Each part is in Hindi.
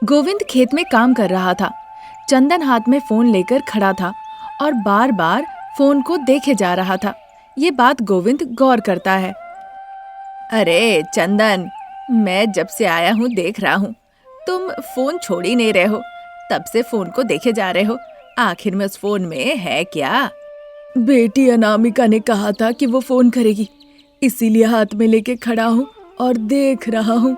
गोविंद खेत में काम कर रहा था। चंदन हाथ में फोन लेकर खड़ा था और बार बार फोन को देखे जा रहा था। ये बात गोविंद गौर करता है। अरे चंदन, मैं जब से आया हूँ देख रहा हूँ, तुम फोन छोड़ ही नहीं रहे हो। तब से फोन को देखे जा रहे हो। आखिर में उस फोन में है क्या? बेटी अनामिका ने कहा था कि वो फोन करेगी, इसीलिए हाथ में लेके खड़ा हूँ और देख रहा हूँ।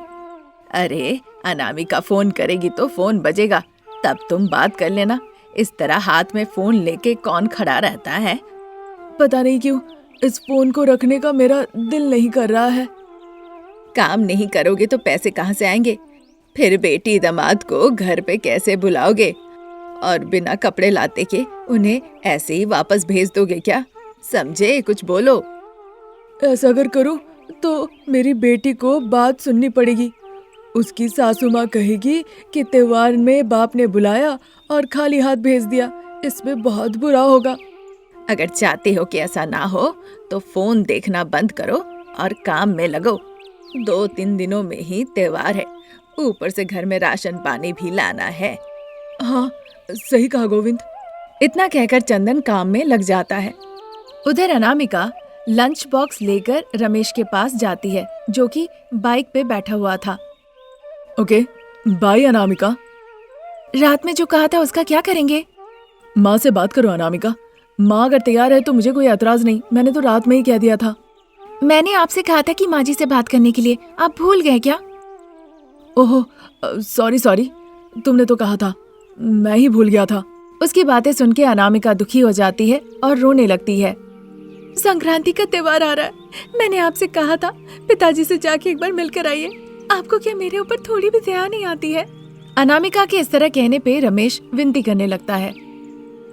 अरे अनामिका फोन करेगी तो फोन बजेगा, तब तुम बात कर लेना। इस तरह हाथ में फोन लेके कौन खड़ा रहता है? पता नहीं क्यों इस फोन को रखने का मेरा दिल नहीं कर रहा है। काम नहीं करोगे तो पैसे कहाँ से आएंगे? फिर बेटी दामाद को घर पे कैसे बुलाओगे? और बिना कपड़े लाते के उन्हें ऐसे ही वापस भेज दोगे क्या? समझे? कुछ बोलो। ऐसा अगर करूं तो मेरी बेटी को बात सुननी पड़ेगी। उसकी सासू माँ कहेगी कि त्योहार में बाप ने बुलाया और खाली हाथ भेज दिया। इसमें बहुत बुरा होगा। अगर चाहते हो कि ऐसा ना हो तो फोन देखना बंद करो और काम में लगो। 2-3 दिनों में ही त्योहार है, ऊपर से घर में राशन पानी भी लाना है। हाँ, सही कहा गोविंद। इतना कहकर चंदन काम में लग जाता है। उधर अनामिका लंच बॉक्स लेकर रमेश के पास जाती है, जो कि बाइक पे बैठा हुआ था। Okay, bye Anamika. रात में जो कहा था उसका क्या करेंगे? माँ से बात करो अनामिका। माँ अगर तैयार है तो मुझे कोई एतराज नहीं। मैंने तो रात में ही कह दिया था। मैंने आपसे कहा था कि माँ जी से बात करने के लिए, आप भूल गए क्या? ओहो, सॉरी, तुमने तो कहा था, मैं ही भूल गया था। उसकी बातें सुन के अनामिका दुखी हो जाती है और रोने लगती है। संक्रांति का त्योहार आ रहा है, मैंने आपसे कहा था पिताजी से जाके एक बार मिलकर आइए। आपको क्या मेरे ऊपर थोड़ी भी दया नहीं आती है? अनामिका के इस तरह कहने पे रमेश विनती करने लगता है।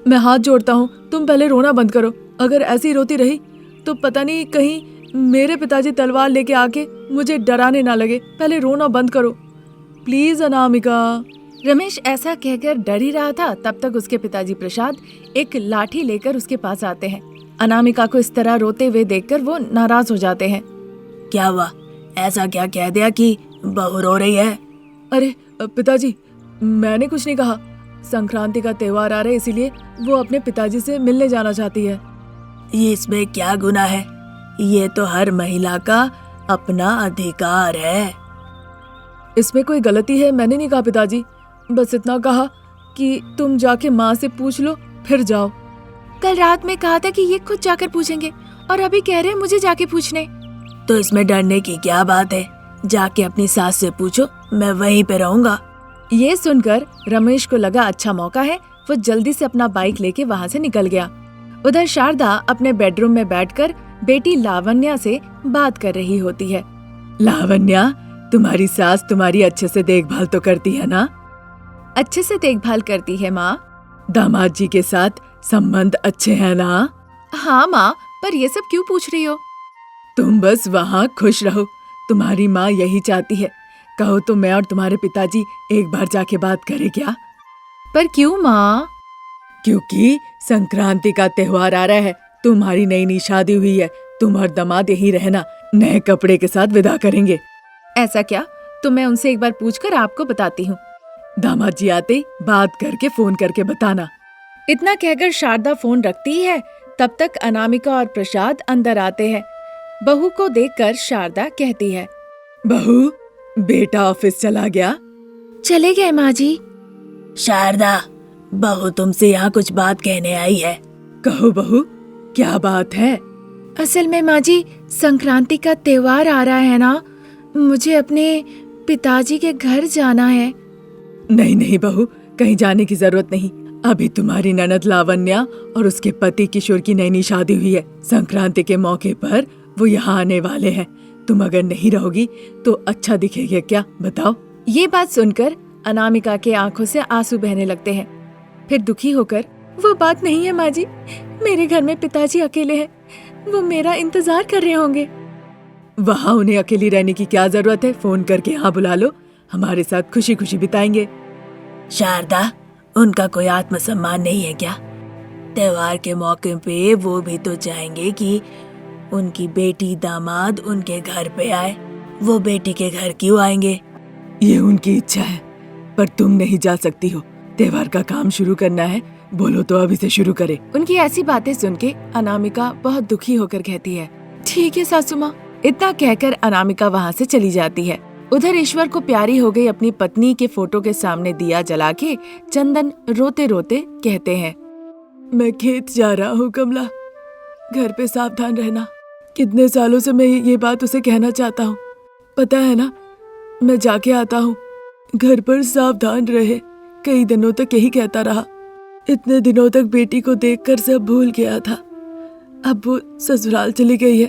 मैं हाथ जोड़ता हूँ, तुम पहले रोना बंद करो। अगर ऐसी रोती रही तो पता नहीं कहीं मेरे पिताजी तलवार लेके आके मुझे डराने ना लगे। पहले रोना बंद करो प्लीज अनामिका। रमेश ऐसा कहकर डर ही रहा था, तब तक उसके पिताजी प्रसाद एक लाठी लेकर उसके पास आते हैं। अनामिका को इस तरह रोते हुए देखकर वो नाराज हो जाते हैं। क्या हुआ? ऐसा क्या कह दिया कि बहू रो रही है? अरे पिताजी, मैंने कुछ नहीं कहा। संक्रांति का त्योहार आ रहा है, इसीलिए वो अपने पिताजी से मिलने जाना चाहती है। ये इसमें क्या गुनाह है? ये तो हर महिला का अपना अधिकार है। इसमें कोई गलती है? मैंने नहीं कहा पिताजी, बस इतना कहा कि तुम जाके माँ से पूछ लो फिर जाओ। कल रात में कहा था कि ये खुद जाकर पूछेंगे और अभी कह रहे हैं मुझे जाके पूछने। तो इसमें डरने की क्या बात है? जाके अपनी सास से पूछो, मैं वहीं पे रहूंगा। ये सुनकर रमेश को लगा अच्छा मौका है, वो जल्दी से अपना बाइक लेके वहाँ से निकल गया। उधर शारदा अपने बेडरूम में बैठकर बेटी लावण्या से बात कर रही होती है। लावण्या, तुम्हारी सास तुम्हारी अच्छे से देखभाल तो करती है ना? अच्छे से देखभाल करती है माँ। दामाद जी के साथ संबंध अच्छे हैं ना? हाँ माँ, पर ये सब क्यों पूछ रही हो? तुम बस वहाँ खुश रहो, तुम्हारी माँ यही चाहती है। कहो तो मैं और तुम्हारे पिताजी एक बार जाके बात करें क्या? पर क्यों माँ? क्योंकि संक्रांति का त्योहार आ रहा है, तुम्हारी नई शादी हुई है, तुम और दामाद यहीं रहना, नए कपड़े के साथ विदा करेंगे। ऐसा क्या? तो मैं उनसे एक बार पूछकर आपको बताती हूँ। दामाद जी आते बात करके फोन करके बताना। इतना कहकर शारदा फोन रखती है। तब तक अनामिका और प्रसाद अंदर आते हैं। बहू को देखकर शारदा कहती है, बहू, बेटा ऑफिस चला गया? चले गए माँ जी। शारदा, बहू तुमसे यहाँ कुछ बात कहने आई है। कहो बहू, क्या बात है? असल में माँ जी, संक्रांति का त्योहार आ रहा है ना, मुझे अपने पिताजी के घर जाना है। नहीं बहू, कहीं जाने की जरूरत नहीं। अभी तुम्हारी ननद लावण्या और उसके पति किशोर की नई शादी हुई है। संक्रांति के मौके पर वो यहाँ आने वाले हैं। तुम अगर नहीं रहोगी तो अच्छा दिखेगा क्या, बताओ? ये बात सुनकर अनामिका के आंखों से आंसू बहने लगते हैं। फिर दुखी होकर, वो बात नहीं है माँ जी, मेरे घर में पिताजी अकेले हैं, वो मेरा इंतजार कर रहे होंगे। वहाँ उन्हें अकेली रहने की क्या जरूरत है? फोन करके यहाँ बुला लो, हमारे साथ खुशी खुशी बिताएंगे। शारदा, उनका कोई आत्मसम्मान नहीं है क्या? त्योहार के मौके पे वो भी तो चाहेंगे कि उनकी बेटी दामाद उनके घर पे आए। वो बेटी के घर क्यों आएंगे? ये उनकी इच्छा है, पर तुम नहीं जा सकती हो। त्योहार का काम शुरू करना है, बोलो तो अभी से शुरू करे। उनकी ऐसी बातें सुन के अनामिका बहुत दुखी होकर कहती है, ठीक है सासू माँ। इतना कहकर अनामिका वहाँ से चली जाती है। उधर ईश्वर को प्यारी हो गई अपनी पत्नी के फोटो के सामने दिया जला के चंदन रोते रोते कहते हैं, मैं खेत जा रहा हूँ कमला, घर पे सावधान रहना। कितने सालों से मैं ये बात उसे कहना चाहता हूँ, पता है ना। मैं जाके आता हूँ, घर पर सावधान रहे। कई दिनों तक यही कहता रहा। इतने दिनों तक बेटी को देखकर सब भूल गया था। अब वो ससुराल चली गई है,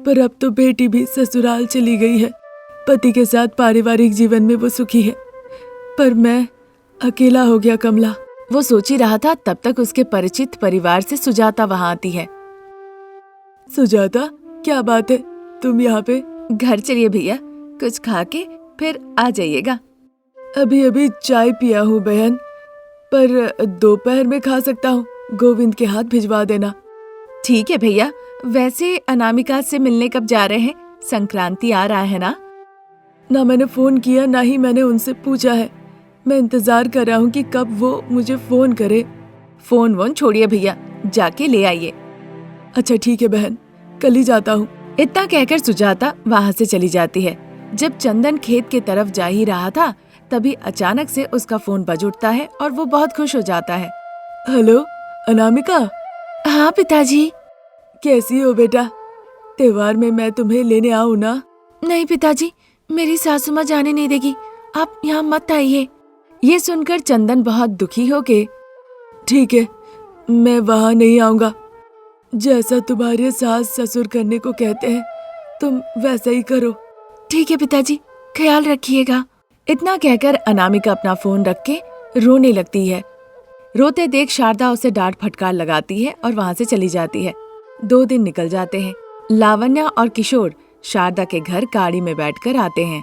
पर अब तो बेटी भी ससुराल चली गई है। पति के साथ पारिवारिक जीवन में वो सुखी है, पर मैं अकेला हो गया कमला। वो सोच ही रहा था, तब तक उसके परिचित परिवार से सुजाता वहाँ आती है। सुजाता, क्या बात है, तुम यहाँ पे? घर चलिए भैया, कुछ खा के फिर आ जाइएगा। अभी अभी चाय पिया हूँ बहन, पर दोपहर में खा सकता हूँ। गोविंद के हाथ भिजवा देना। ठीक है भैया। वैसे अनामिका से मिलने कब जा रहे हैं? संक्रांति आ रहा है ना? ना मैंने फोन किया, ना ही मैंने उनसे पूछा है। मैं इंतजार कर रहा हूँ कि कब वो मुझे फोन करे। फोन वोन छोड़िए भैया, जाके ले आइए। अच्छा ठीक है बहन, कल ही जाता हूँ। इतना कहकर सुजाता वहाँ से चली जाती है। जब चंदन खेत की तरफ जा ही रहा था, तभी अचानक से उसका फोन बज उठता है और वो बहुत खुश हो जाता है। हेलो अनामिका। हाँ पिताजी। कैसी हो बेटा? त्योहार में मैं तुम्हें लेने आऊँ ना? नहीं पिताजी, मेरी सासू माँ जाने नहीं देगी, आप यहाँ मत आइए। ये सुनकर चंदन बहुत दुखी हो गए। ठीक है, मैं वहाँ नहीं आऊँगा। जैसा तुम्हारे सास ससुर करने को कहते हैं तुम वैसा ही करो। ठीक है पिताजी, ख्याल रखिएगा। इतना कहकर अनामिका अपना फोन रख के रोने लगती है। रोते देख शारदा उसे डांट फटकार लगाती है और वहाँ से चली जाती है। 2 दिन निकल जाते हैं। लावण्या और किशोर शारदा के घर गाड़ी में बैठकर आते हैं।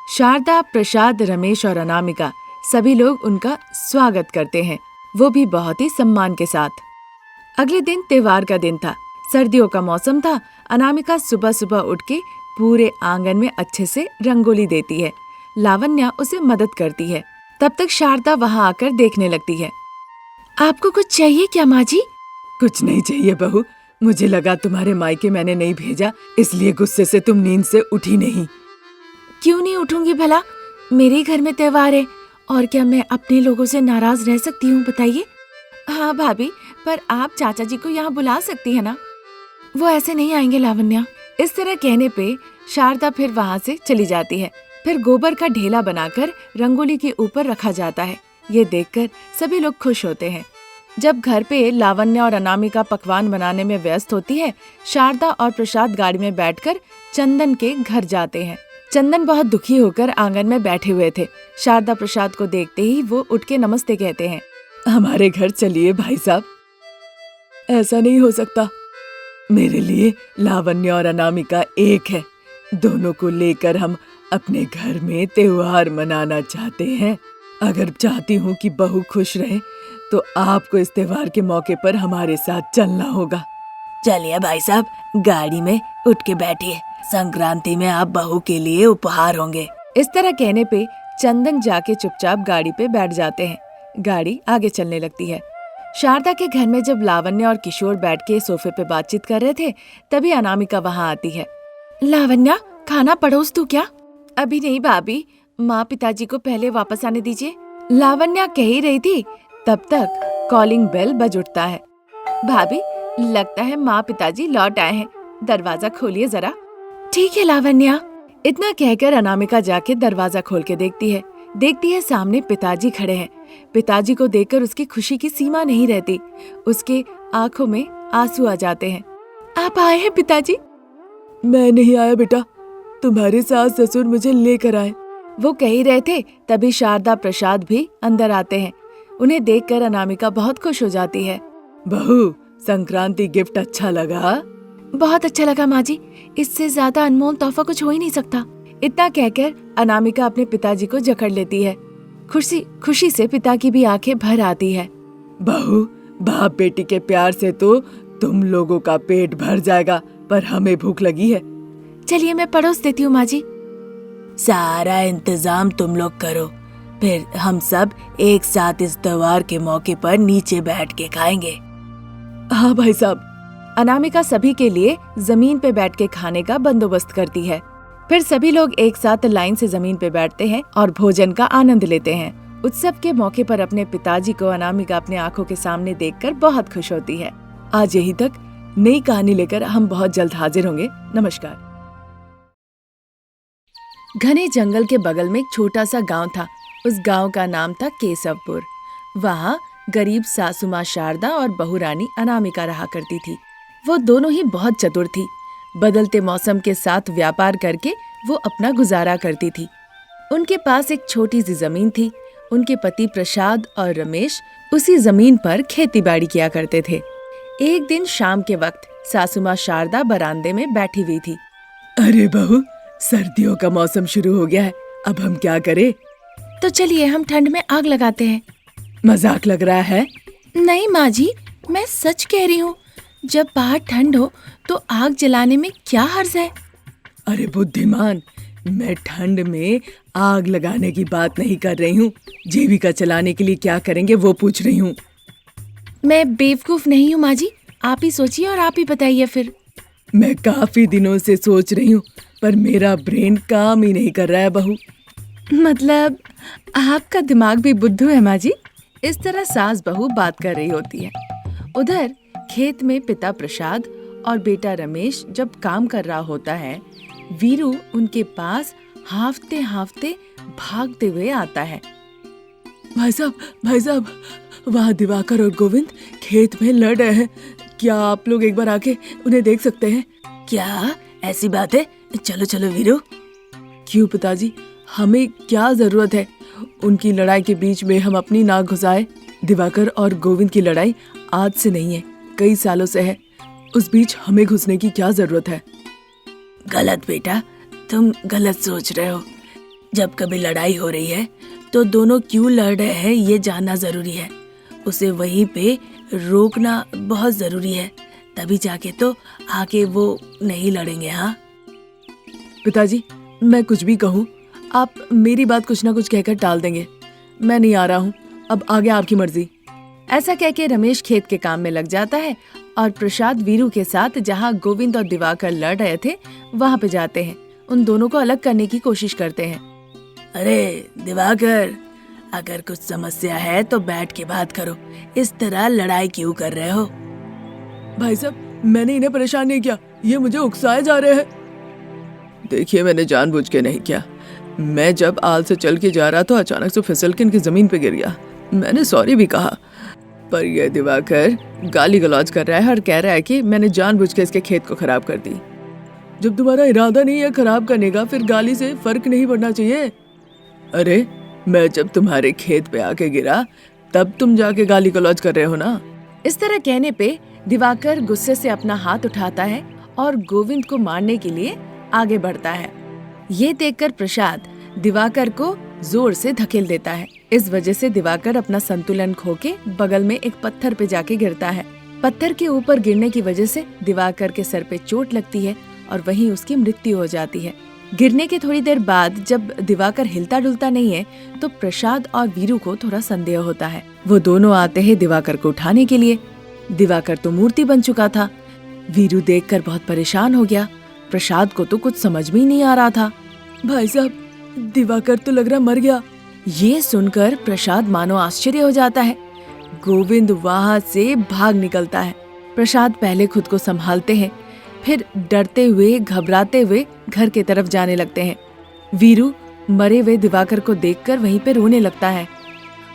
शारदा, प्रसाद, रमेश और अनामिका सभी लोग उनका स्वागत करते हैं, वो भी बहुत ही सम्मान के साथ। अगले दिन त्योहार का दिन था, सर्दियों का मौसम था। अनामिका सुबह सुबह उठ के पूरे आंगन में अच्छे से रंगोली देती है। लावण्या उसे मदद करती है। तब तक शारदा वहाँ आकर देखने लगती है। आपको कुछ चाहिए क्या माँ जी? कुछ नहीं चाहिए बहू, मुझे लगा तुम्हारे मायके मैंने नहीं भेजा, इसलिए गुस्से से तुम नींद से उठी नहीं। क्यों नहीं उठूंगी भला? मेरे घर में त्योहार है, और क्या मैं अपने लोगों से नाराज रह सकती हूँ बताइए? हाँ भाभी, पर आप चाचा जी को यहाँ बुला सकती है ना? वो ऐसे नहीं आएंगे लावण्या। इस तरह कहने पे शारदा फिर वहाँ से चली जाती है। फिर गोबर का ढेला बनाकर रंगोली के ऊपर रखा जाता है। ये देखकर सभी लोग खुश होते हैं। जब घर पे लावण्या और अनामिका पकवान बनाने में व्यस्त होती है, शारदा और प्रसाद गाड़ी में बैठकर चंदन के घर जाते हैं। चंदन बहुत दुखी होकर आंगन में बैठे हुए थे। शारदा प्रसाद को देखते ही वो उठ के नमस्ते कहते हैं। हमारे घर चलिए भाई साहब। ऐसा नहीं हो सकता, मेरे लिए लावण्या और अनामिका एक है। दोनों को लेकर हम अपने घर में त्योहार मनाना चाहते हैं। अगर चाहती हूँ कि बहू खुश रहे तो आपको इस त्योहार के मौके पर हमारे साथ चलना होगा। चलिए भाई साहब, गाड़ी में उठ के बैठिए। संक्रांति में आप बहू के लिए उपहार होंगे। इस तरह कहने पे चंदन जाके चुपचाप गाड़ी पे बैठ जाते हैं। गाड़ी आगे चलने लगती है। शारदा के घर में जब लावण्या और किशोर बैठ के सोफे पे बातचीत कर रहे थे, तभी अनामिका वहाँ आती है। लावण्या, खाना परोस दूं क्या? अभी नहीं भाभी, माँ पिताजी को पहले वापस आने दीजिए। लावण्या कह ही रही थी, तब तक कॉलिंग बेल बज उठता है। भाभी, लगता है माँ पिताजी लौट आए हैं, दरवाजा खोलिए जरा। ठीक है लावण्या। इतना कहकर अनामिका जाके दरवाजा खोल के देखती है सामने पिताजी खड़े हैं। पिताजी को देखकर उसकी खुशी की सीमा नहीं रहती। उसके आंखों में आंसू आ जाते हैं। आप आए हैं पिताजी? मैं नहीं आया बेटा, तुम्हारे सास ससुर मुझे लेकर आए। वो कह ही रहे थे, तभी शारदा प्रसाद भी अंदर आते हैं। उन्हें देखकर अनामिका बहुत खुश हो जाती है। बहू, संक्रांति गिफ्ट अच्छा लगा? बहुत अच्छा लगा माँ जी, इससे ज्यादा अनमोल तोहफा कुछ हो ही नहीं सकता। इतना कहकर अनामिका अपने पिताजी को जकड़ लेती है। खुशी से पिता की भी आंखें भर आती है। बहू, बाप बेटी के प्यार से तो तुम लोगों का पेट भर जाएगा, पर हमें भूख लगी है। चलिए मैं परोस देती हूँ माँ जी। सारा इंतजाम तुम लोग करो, फिर हम सब एक साथ इस त्योहार के मौके पर नीचे बैठ के खाएंगे। हाँ भाई साहब। अनामिका सभी के लिए जमीन पे बैठ के खाने का बंदोबस्त करती है। फिर सभी लोग एक साथ लाइन से जमीन पे बैठते हैं और भोजन का आनंद लेते हैं। उत्सव के मौके पर अपने पिताजी को अनामिका अपने आंखों के सामने देखकर बहुत खुश होती है। आज यहीं तक, नई कहानी लेकर हम बहुत जल्द हाजिर होंगे। नमस्कार। घने जंगल के बगल में एक छोटा सा गांव था। उस गांव का नाम था केशवपुर। वहाँ गरीब सासू माँ शारदा और बहू रानी अनामिका रहा करती थी। वो दोनों ही बहुत चतुर थी। बदलते मौसम के साथ व्यापार करके वो अपना गुजारा करती थी। उनके पास एक छोटी सी जमीन थी। उनके पति प्रसाद और रमेश उसी जमीन पर खेती-बाड़ी किया करते थे। एक दिन शाम के वक्त सासू माँ शारदा बरामदे में बैठी हुई थी। अरे बहू, सर्दियों का मौसम शुरू हो गया है, अब हम क्या करें? तो चलिए हम ठंड में आग लगाते हैं। मजाक लग रहा है? नहीं माँ जी, मैं सच कह रही हूँ। जब बाहर ठंड हो तो आग जलाने में क्या हर्ज है? अरे बुद्धिमान, मैं ठंड में आग लगाने की बात नहीं कर रही हूँ। जीविका चलाने के लिए क्या करेंगे वो पूछ रही हूँ। मैं बेवकूफ नहीं हूँ माँ जी, आप ही सोचिए और आप ही बताइए फिर। मैं काफी दिनों से सोच रही हूँ, पर मेरा ब्रेन काम ही नहीं कर रहा है बहू। मतलब आपका दिमाग भी बुद्धू है माँ जी। इस तरह सास बहू बात कर रही होती है। उधर खेत में पिता प्रसाद और बेटा रमेश जब काम कर रहा होता है, वीरू उनके पास हांफते हांफते भागते हुए आता है। भाई साहब, वहाँ दिवाकर और गोविंद खेत में लड़ रहे हैं। क्या आप लोग एक बार आके उन्हें देख सकते हैं? क्या ऐसी बात है? चलो चलो वीरू। क्यों पिताजी, हमें क्या जरूरत है उनकी लड़ाई के बीच में हम अपनी नाक घुसाए? दिवाकर और गोविंद की लड़ाई आज से नहीं है, कई सालों से है। उस बीच हमें घुसने की क्या जरूरत है? गलत बेटा, तुम गलत सोच रहे हो। जब कभी लड़ाई हो रही है तो दोनों क्यों लड़ रहे हैं ये जानना जरूरी है। उसे वहीं पे रोकना बहुत जरूरी है, तभी जाके तो आगे वो नहीं लड़ेंगे। हाँ पिताजी, मैं कुछ भी कहूँ आप मेरी बात कुछ ना कुछ कहकर टाल देंगे। मैं नहीं आ रहा हूँ, अब आगे आपकी मर्जी। ऐसा कह के रमेश खेत के काम में लग जाता है और प्रसाद वीरू के साथ जहाँ गोविंद और दिवाकर लड़ रहे थे वहाँ पे जाते हैं। उन दोनों को अलग करने की कोशिश करते हैं। अरे दिवाकर, अगर कुछ समस्या है तो बैठ के बात करो, इस तरह लड़ाई क्यों कर रहे हो? भाई साहब, मैंने इन्हें परेशान नहीं किया, ये मुझे उकसाए जा रहे हैं। देखिए, मैंने जानबूझ के नहीं किया। मैं जब आल से चल के जा रहा तो अचानक से फिसल के इनकी जमीन पे गिर गया। मैंने सॉरी भी कहा, पर यह दिवाकर गाली गलौज कर रहा है और कह रहा है कि मैंने जानबूझ के इसके खेत को खराब कर दी। जब तुम्हारा इरादा नहीं है खराब करने का, फिर गाली से फर्क नहीं पड़ना चाहिए। अरे मैं जब तुम्हारे खेत पे आके गिरा तब तुम जाके गाली गलौज कर रहे हो ना। इस तरह कहने पे दिवाकर गुस्से से अपना हाथ उठाता है और गोविंद को मारने के लिए आगे बढ़ता है। ये देखकर प्रसाद दिवाकर को जोर से धकेल देता है। इस वजह से दिवाकर अपना संतुलन खो के बगल में एक पत्थर पे जाके गिरता है। पत्थर के ऊपर गिरने की वजह से दिवाकर के सर पे चोट लगती है और वहीं उसकी मृत्यु हो जाती है। गिरने के थोड़ी देर बाद जब दिवाकर हिलता डुलता नहीं है तो प्रसाद और वीरू को थोड़ा संदेह होता है। वो दोनों आते हैं दिवाकर को उठाने के लिए। दिवाकर तो मूर्ति बन चुका था। वीरू देखकर बहुत परेशान हो गया। प्रसाद को तो कुछ समझ में ही नहीं आ रहा था। भाई साहब, दिवाकर तो लग रहा मर गया। ये सुनकर प्रसाद मानो आश्चर्य हो जाता है। गोविंद वहाँ से भाग निकलता है। प्रसाद पहले खुद को संभालते हैं, फिर डरते हुए घबराते हुए घर के तरफ जाने लगते हैं। वीरू मरे हुए दिवाकर को देखकर वहीं पे रोने लगता है।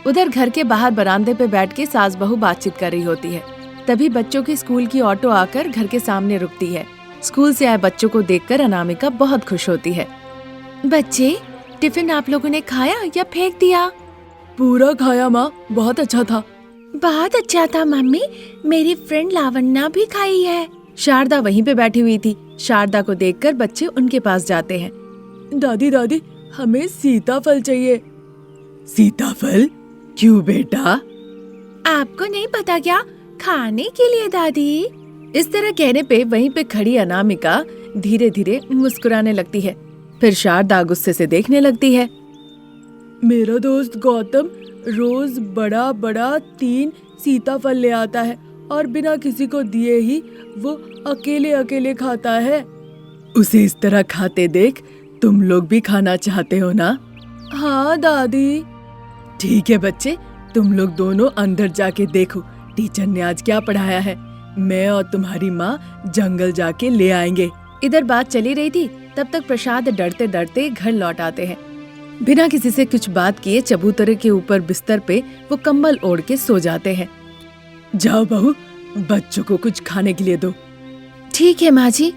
उधर घर के बाहर बरामदे पे बैठ के सास बहू बातचीत कर रही होती है। तभी बच्चों की स्कूल की ऑटो आकर घर के सामने रुकती है। स्कूल से आए बच्चों को देखकर अनामिका बहुत खुश होती है। बच्चे, टिफिन आप लोगों ने खाया या फेंक दिया? पूरा खाया माँ, बहुत अच्छा था। बहुत अच्छा था मम्मी, मेरी फ्रेंड लावण्या भी खाई है। शारदा वहीं पे बैठी हुई थी। शारदा को देखकर बच्चे उनके पास जाते हैं। दादी दादी, हमें सीताफल चाहिए। सीताफल? क्यों बेटा? आपको नहीं पता क्या? खाने के लिए दादी। इस तरह कहने पे वहीं पे खड़ी अनामिका धीरे धीरे मुस्कुराने लगती है। फिर शारदा गुस्से से देखने लगती है। मेरा दोस्त गौतम रोज बड़ा बड़ा 3 सीताफल ले आता है और बिना किसी को दिए ही वो अकेले अकेले खाता है। उसे इस तरह खाते देख तुम लोग भी खाना चाहते हो ना? हाँ दादी। ठीक है बच्चे, तुम लोग दोनों अंदर जाके देखो टीचर ने आज क्या पढ़ाया है। मैं और तुम्हारी माँ जंगल जाके ले आएंगे। इधर बात चली रही थी, तब तक प्रसाद डरते डरते घर लौट आते हैं। बिना किसी से कुछ बात किए चबूतरे के ऊपर बिस्तर पे वो कंबल ओढ़ के सो जाते हैं। जाओ बहू, बच्चों को कुछ खाने के लिए दो। ठीक है माँ जी।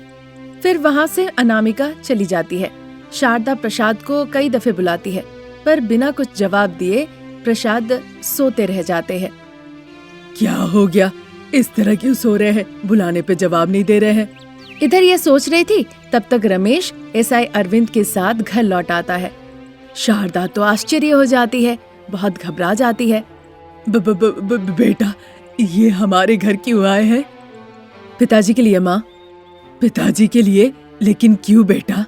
फिर वहाँ से अनामिका चली जाती है। शारदा प्रसाद को कई दफे बुलाती है, पर बिना कुछ जवाब दिए प्रसाद सोते रह जाते हैं। क्या हो गया, इस तरह क्यों सो रहे हैं? बुलाने पे जवाब नहीं दे रहे हैं। इधर ये सोच रही थी, तब तक रमेश एसआई अरविंद के साथ घर लौट आता है। शारदा तो आश्चर्य हो जाती है, बहुत घबरा जाती है। बेटा, ये हमारे घर क्यों आए हैं? पिताजी के लिए माँ। पिताजी के लिए? लेकिन क्यों बेटा?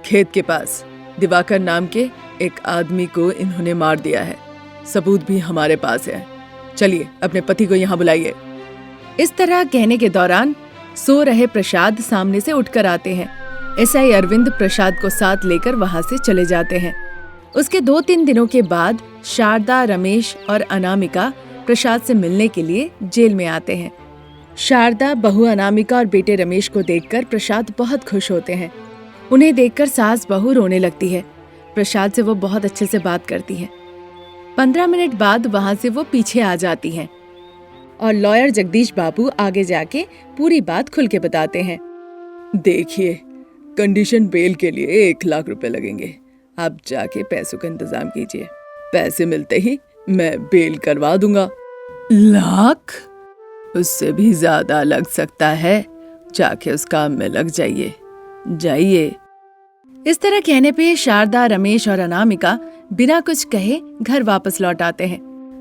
खेत के पास दिवाकर नाम के एक आदमी को इन्होंने मार दिया है, सबूत भी हमारे पास है। चलिए अपने पति को यहाँ बुलाइए। इस तरह कहने के दौरान सो रहे प्रसाद सामने से उठकर आते हैं। एसआई अरविंद प्रसाद को साथ लेकर वहां से चले जाते हैं। उसके 2-3 दिनों के बाद शारदा, रमेश और अनामिका प्रसाद से मिलने के लिए जेल में आते हैं। शारदा, बहू अनामिका और बेटे रमेश को देखकर प्रसाद बहुत खुश होते हैं। उन्हें देखकर सास बहू रोने लगती है। प्रसाद से वो बहुत अच्छे से बात करती है। 15 मिनट बाद वहां से वो पीछे आ जाती हैं और लॉयर जगदीश बाबू आगे जाके पूरी बात खुल के बताते हैं। देखिए, कंडीशन बेल के लिए 1 लाख रुपए लगेंगे। आप जाके पैसों का इंतजाम कीजिए। पैसे मिलते ही मैं बेल करवा दूंगा। लाख? उससे भी ज्यादा लग सकता है। जाके उस काम में लग जाइए। जाइए। इस तरह कहने पे शारदा, रमेश और अनामिका बिना कुछ कहे घर वापस लौट आते हैं।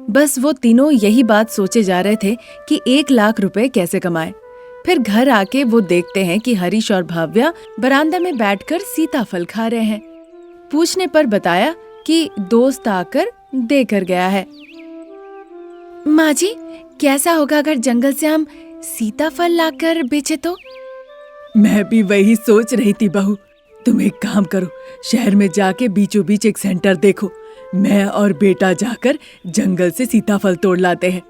बस वो तीनों यही बात सोचे जा रहे थे कि 1 लाख रुपए कैसे कमाए। फिर घर आके वो देखते हैं कि हरीश और भाव्या बरामदा में बैठकर सीताफल खा रहे हैं। पूछने पर बताया कि दोस्त आकर देकर गया है। माँ जी, कैसा होगा अगर जंगल से हम सीताफल लाकर बेचे तो? मैं भी वही सोच रही थी बहू। तुम एक काम करो, शहर में जाके बीचों बीच एक सेंटर देखो। मैं और बेटा जाकर जंगल से सीताफल तोड़ लाते हैं।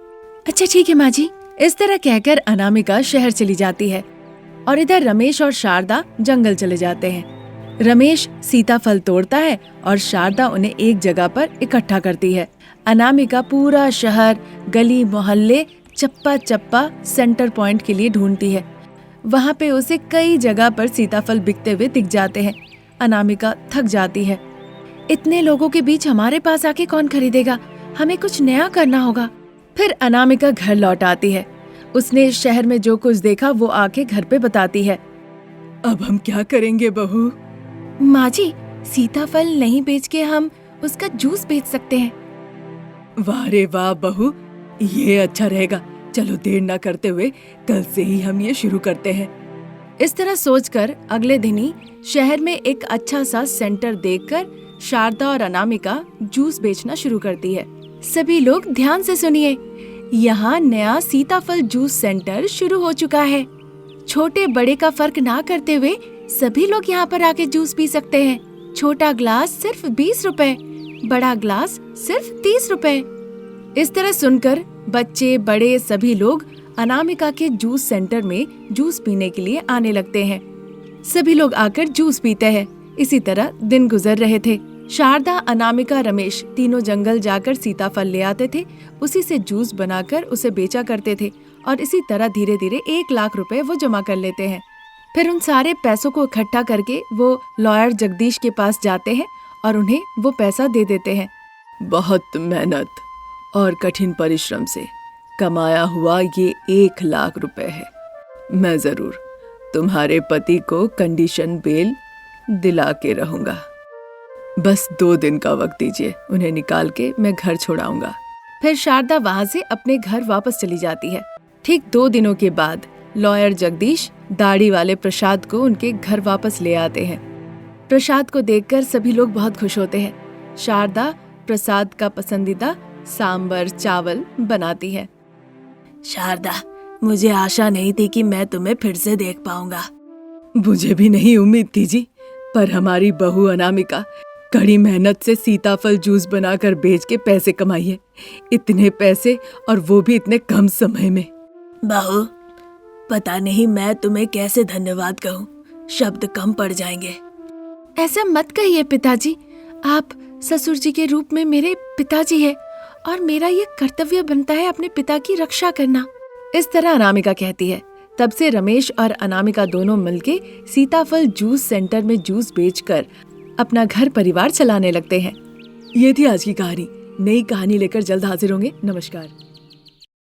अच्छा ठीक है माँ जी। इस तरह कहकर अनामिका शहर चली जाती है और इधर रमेश और शारदा जंगल चले जाते हैं। रमेश सीताफल तोड़ता है और शारदा उन्हें एक जगह पर इकट्ठा करती है। अनामिका पूरा शहर, गली मोहल्ले, चप्पा चप्पा सेंटर पॉइंट के लिए ढूंढती है। वहाँ पे उसे कई जगह पर सीताफल बिकते हुए दिख जाते हैं। अनामिका थक जाती है। इतने लोगों के बीच हमारे पास आके कौन खरीदेगा? हमें कुछ नया करना होगा। फिर अनामिका घर लौट आती है। उसने शहर में जो कुछ देखा वो आके घर पे बताती है। अब हम क्या करेंगे बहू? माँ जी, सीताफल नहीं बेच के हम उसका जूस बेच सकते हैं। वाह रे वाह बहू, ये अच्छा रहेगा। चलो देर ना करते हुए कल से ही हम ये शुरू करते हैं। इस तरह सोचकर अगले दिन ही शहर में एक अच्छा सा सेंटर देखकर शारदा और अनामिका जूस बेचना शुरू करती है। सभी लोग ध्यान से सुनिए, यहाँ नया सीताफल जूस सेंटर शुरू हो चुका है। छोटे बड़े का फर्क ना करते हुए सभी लोग यहाँ पर आके जूस पी सकते हैं। छोटा ग्लास सिर्फ 20 रुपए, बड़ा ग्लास सिर्फ 30 रुपए। इस तरह सुनकर बच्चे बड़े सभी लोग अनामिका के जूस सेंटर में जूस पीने के लिए आने लगते हैं। सभी लोग आकर जूस पीते हैं। इसी तरह दिन गुजर रहे थे। शारदा, अनामिका, रमेश तीनों जंगल जाकर सीताफल ले आते थे। उसी से जूस बनाकर उसे बेचा करते थे और इसी तरह धीरे धीरे 1 लाख रुपए वो जमा कर लेते हैं। फिर उन सारे पैसों को इकट्ठा करके वो लॉयर जगदीश के पास जाते हैं और उन्हें वो पैसा दे देते हैं। बहुत मेहनत और कठिन परिश्रम से कमाया हुआ ये 1 लाख रुपए है। मैं जरूर तुम्हारे पति को कंडीशन बेल दिला के रहूंगा। बस 2 दिन का वक्त दीजिए, उन्हें निकाल के मैं घर छोड़ाऊंगा। फिर शारदा वहाँ से अपने घर वापस चली जाती है। ठीक 2 दिनों के बाद लॉयर जगदीश दाढ़ी वाले प्रसाद को उनके घर वापस ले आते हैं। प्रसाद को देखकर सभी लोग बहुत खुश होते हैं। शारदा प्रसाद का पसंदीदा सांबर चावल बनाती है। शारदा, मुझे आशा नहीं थी कि मैं तुम्हें फिर से देख पाऊंगा। मुझे भी नहीं उम्मीद थी जी, पर हमारी बहू अनामिका कड़ी मेहनत से सीताफल जूस बनाकर बेच के पैसे कमाई है। इतने पैसे, और वो भी इतने कम समय में। बहू, पता नहीं मैं तुम्हें कैसे धन्यवाद कहूँ, शब्द कम पड़ जाएंगे। ऐसा मत कहिए पिताजी, आप ससुर जी के रूप में मेरे पिताजी है और मेरा ये कर्तव्य बनता है अपने पिता की रक्षा करना। इस तरह अनामिका कहती है। तब से रमेश और अनामिका दोनों मिलके सीताफल जूस सेंटर में जूस बेचकर अपना घर परिवार चलाने लगते हैं। ये थी आज की कहानी। नई कहानी लेकर जल्द हाजिर होंगे। नमस्कार।